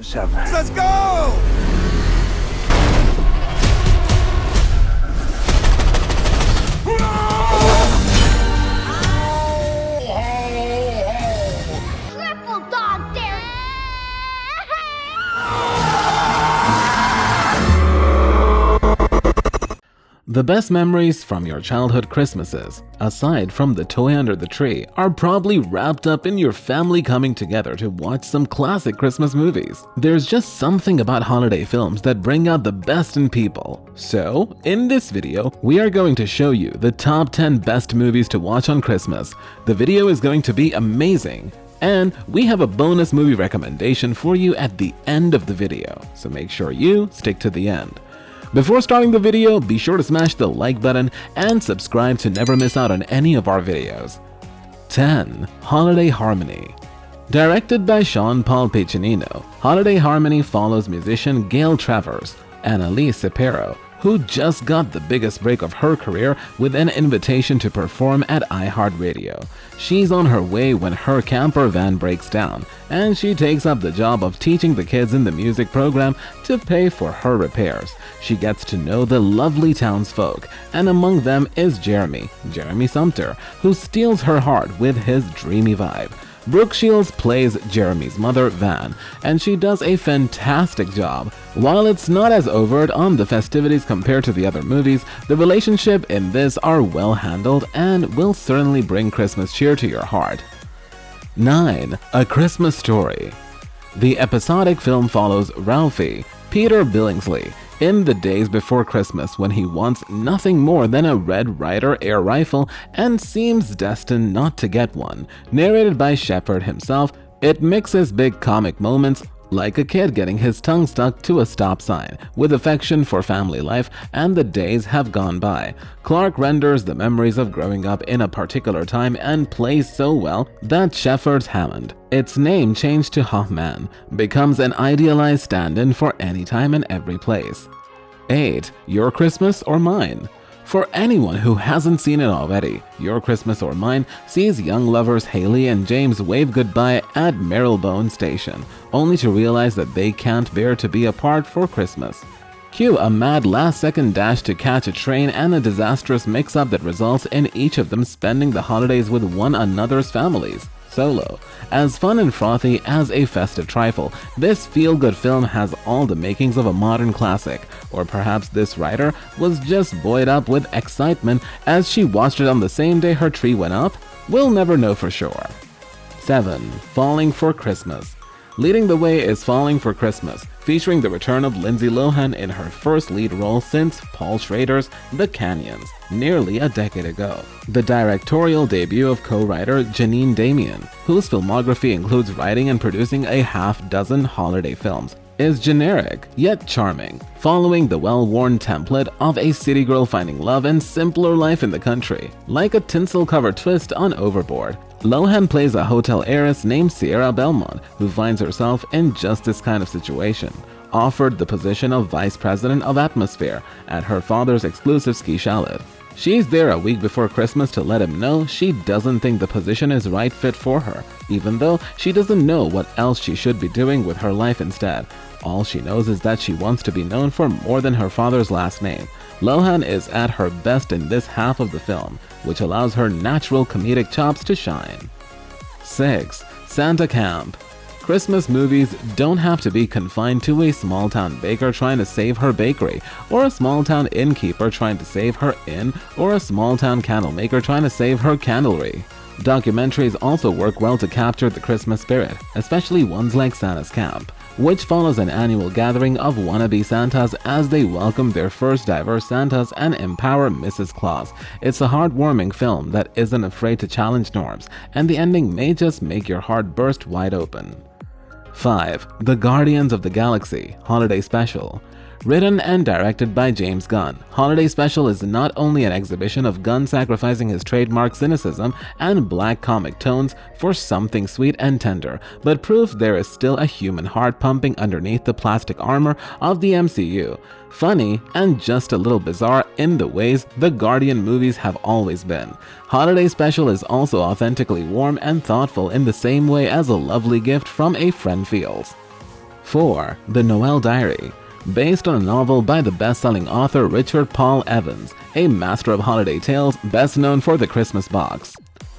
7. Let's go! Triple dog dare! The best memories from your childhood Christmases, aside from the toy under the tree, are probably wrapped up in your family coming together to watch some classic Christmas movies. There's just something about holiday films that bring out the best in people. So, in this video, we are going to show you the top 10 best movies to watch on Christmas. The video is going to be amazing. And we have a bonus movie recommendation for you at the end of the video, so make sure you stick to the end. Before starting the video, be sure to smash the like button and subscribe to never miss out on any of our videos. 10. Holiday Harmony. Directed by Sean Paul Piccinino, Holiday Harmony follows musician Gail Travers, Annalise Cepero, who just got the biggest break of her career with an invitation to perform at iHeartRadio. She's on her way when her camper van breaks down, and she takes up the job of teaching the kids in the music program to pay for her repairs. She gets to know the lovely townsfolk, and among them is Jeremy Sumter, who steals her heart with his dreamy vibe. Brooke Shields plays Jeremy's mother, Van, and she does a fantastic job. While it's not as overt on the festivities compared to the other movies, the relationship in this are well handled and will certainly bring Christmas cheer to your heart. 9. A Christmas Story. The episodic film follows Ralphie, Peter Billingsley, in the days before Christmas when he wants nothing more than a Red Ryder air rifle and seems destined not to get one. Narrated by Shepard himself, it mixes big comic moments like a kid getting his tongue stuck to a stop sign, with affection for family life and the days have gone by. Clark renders the memories of growing up in a particular time and plays so well that Shepard's Hammond, its name changed to Hoffman, becomes an idealized stand-in for any time and every place. 8. Your Christmas or Mine. For anyone who hasn't seen it already, Your Christmas or Mine sees young lovers Haley and James wave goodbye at Marylebone Station, only to realize that they can't bear to be apart for Christmas. Cue a mad last-second dash to catch a train and a disastrous mix-up that results in each of them spending the holidays with one another's families. Solo. As fun and frothy as a festive trifle, this feel-good film has all the makings of a modern classic, or perhaps this writer was just buoyed up with excitement as she watched it on the same day her tree went up? We'll never know for sure. 7. Falling for Christmas. Leading the way is Falling for Christmas, featuring the return of Lindsay Lohan in her first lead role since Paul Schrader's The Canyons, nearly a decade ago. The directorial debut of co-writer Janine Damian, whose filmography includes writing and producing a half-dozen holiday films, is generic yet charming, following the well-worn template of a city girl finding love and simpler life in the country. Like a tinsel-covered twist on Overboard, Lohan plays a hotel heiress named Sierra Belmont who finds herself in just this kind of situation, offered the position of vice president of Atmosphere at her father's exclusive ski chalet. She's there a week before Christmas to let him know she doesn't think the position is right fit for her, even though she doesn't know what else she should be doing with her life instead. All she knows is that she wants to be known for more than her father's last name. Lohan is at her best in this half of the film, which allows her natural comedic chops to shine. 6. Santa Camp. Christmas movies don't have to be confined to a small-town baker trying to save her bakery, or a small-town innkeeper trying to save her inn, or a small-town candle maker trying to save her candlery. Documentaries also work well to capture the Christmas spirit, especially ones like Santa's Camp, which follows an annual gathering of wannabe Santas as they welcome their first diverse Santas and empower Mrs. Claus. It's a heartwarming film that isn't afraid to challenge norms, and the ending may just make your heart burst wide open. 5. The Guardians of the Galaxy Holiday Special. Written and directed by James Gunn, Holiday Special is not only an exhibition of Gunn sacrificing his trademark cynicism and black comic tones for something sweet and tender, but proof there is still a human heart pumping underneath the plastic armor of the MCU. Funny and just a little bizarre in the ways the Guardian movies have always been. Holiday Special is also authentically warm and thoughtful in the same way as a lovely gift from a friend feels. 4. The Noel Diary. Based on a novel by the best-selling author Richard Paul Evans, a master of holiday tales best known for The Christmas Box.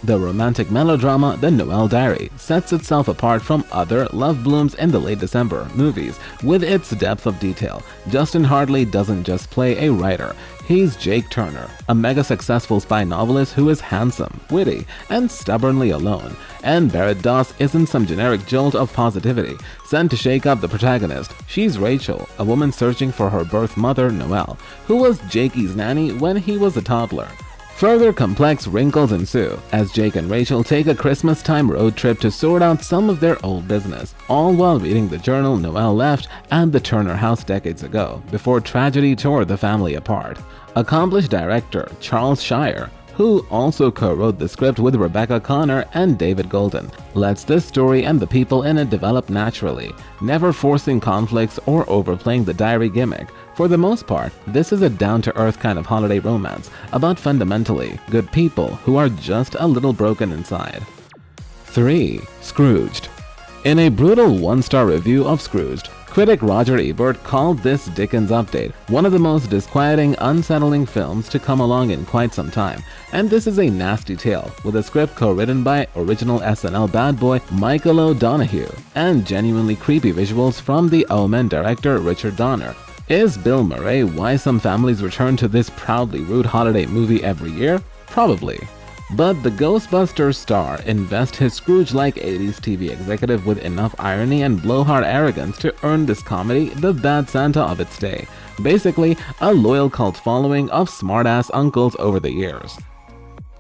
The romantic melodrama The Noel Diary sets itself apart from other Love Blooms in the Late December movies with its depth of detail. Justin Hartley doesn't just play a writer, he's Jake Turner, a mega-successful spy novelist who is handsome, witty, and stubbornly alone. And Barrett Doss isn't some generic jolt of positivity sent to shake up the protagonist. She's Rachel, a woman searching for her birth mother, Noel, who was Jakey's nanny when he was a toddler. Further complex wrinkles ensue as Jake and Rachel take a Christmas-time road trip to sort out some of their old business, all while reading the journal Noel left at the Turner house decades ago, before tragedy tore the family apart. Accomplished director Charles Shire, who also co-wrote the script with Rebecca Connor and David Golden, lets this story and the people in it develop naturally, never forcing conflicts or overplaying the diary gimmick. For the most part, this is a down-to-earth kind of holiday romance about fundamentally good people who are just a little broken inside. 3. Scrooged. In a brutal one-star review of Scrooged, critic Roger Ebert called this Dickens update one of the most disquieting, unsettling films to come along in quite some time. And this is a nasty tale, with a script co-written by original SNL bad boy Michael O'Donoghue and genuinely creepy visuals from The Omen director Richard Donner. Is Bill Murray why some families return to this proudly rude holiday movie every year? Probably. But the Ghostbusters star invests his Scrooge-like 80s TV executive with enough irony and blowhard arrogance to earn this comedy the bad Santa of its day. Basically, a loyal cult following of smartass uncles over the years.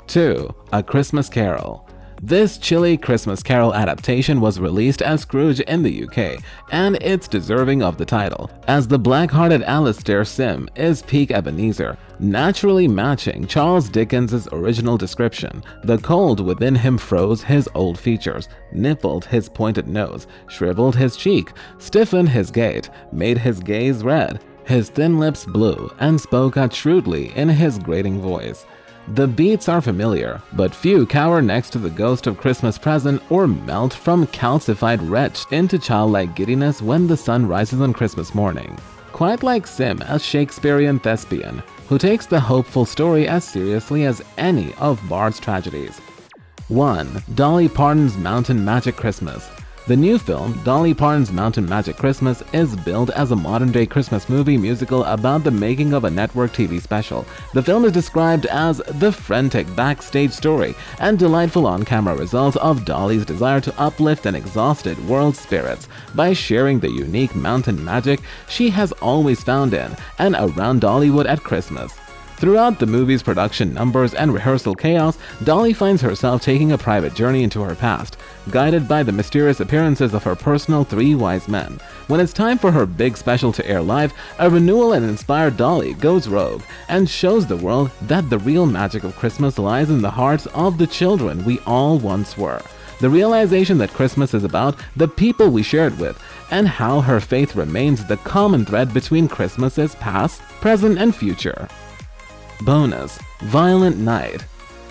2. A Christmas Carol. This chilly Christmas Carol adaptation was released as Scrooge in the UK, and it's deserving of the title, as the black-hearted Alastair Sim is peak Ebenezer, naturally matching Charles Dickens' original description. The cold within him froze his old features, nippled his pointed nose, shriveled his cheek, stiffened his gait, made his gaze red, his thin lips blue, and spoke out shrewdly in his grating voice. The beats are familiar, but few cower next to the ghost of Christmas Present or melt from calcified wretch into childlike giddiness when the sun rises on Christmas morning. Quite like Sim as Shakespearean thespian, who takes the hopeful story as seriously as any of Bard's tragedies. 1. Dolly Parton's Mountain Magic Christmas. The new film, Dolly Parton's Mountain Magic Christmas, is billed as a modern-day Christmas movie musical about the making of a network TV special. The film is described as the frantic backstage story and delightful on-camera results of Dolly's desire to uplift an exhausted world's spirits by sharing the unique mountain magic she has always found in and around Dollywood at Christmas. Throughout the movie's production numbers and rehearsal chaos, Dolly finds herself taking a private journey into her past, guided by the mysterious appearances of her personal three wise men. When it's time for her big special to air live, a renewal and inspired Dolly goes rogue and shows the world that the real magic of Christmas lies in the hearts of the children we all once were. The realization that Christmas is about the people we share it with, and how her faith remains the common thread between Christmases past, present, and future. Bonus: Violent Night.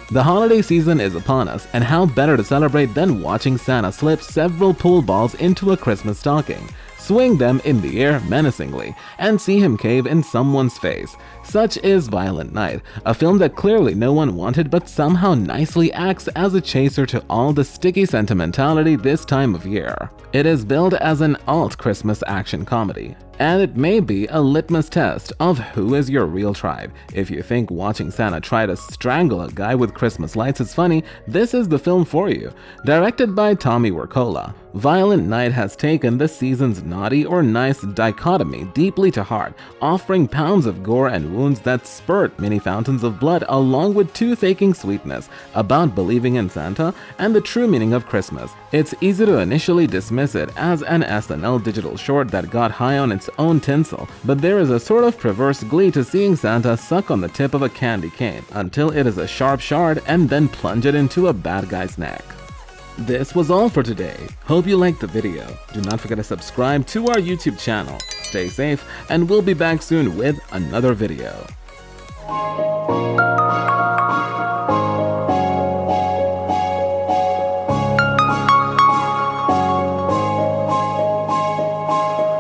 The holiday season is upon us, and how better to celebrate than watching Santa slip several pool balls into a Christmas stocking, swing them in the air menacingly, and see him cave in someone's face. Such is Violent Night, a film that clearly no one wanted but somehow nicely acts as a chaser to all the sticky sentimentality this time of year. It is billed as an alt-Christmas action comedy, and it may be a litmus test of who is your real tribe. If you think watching Santa try to strangle a guy with Christmas lights is funny, this is the film for you. Directed by Tommy Wirkola, Violent Night has taken this season's naughty or nice dichotomy deeply to heart, offering pounds of gore and wounds that spurt mini fountains of blood along with toothaking sweetness about believing in Santa and the true meaning of Christmas. It's easy to initially dismiss it as an SNL digital short that got high on its own tinsel, but there is a sort of perverse glee to seeing Santa suck on the tip of a candy cane until it is a sharp shard and then plunge it into a bad guy's neck. This was all for today. Hope you liked the video. Do not forget to subscribe to our YouTube channel. Stay safe, and we'll be back soon with another video.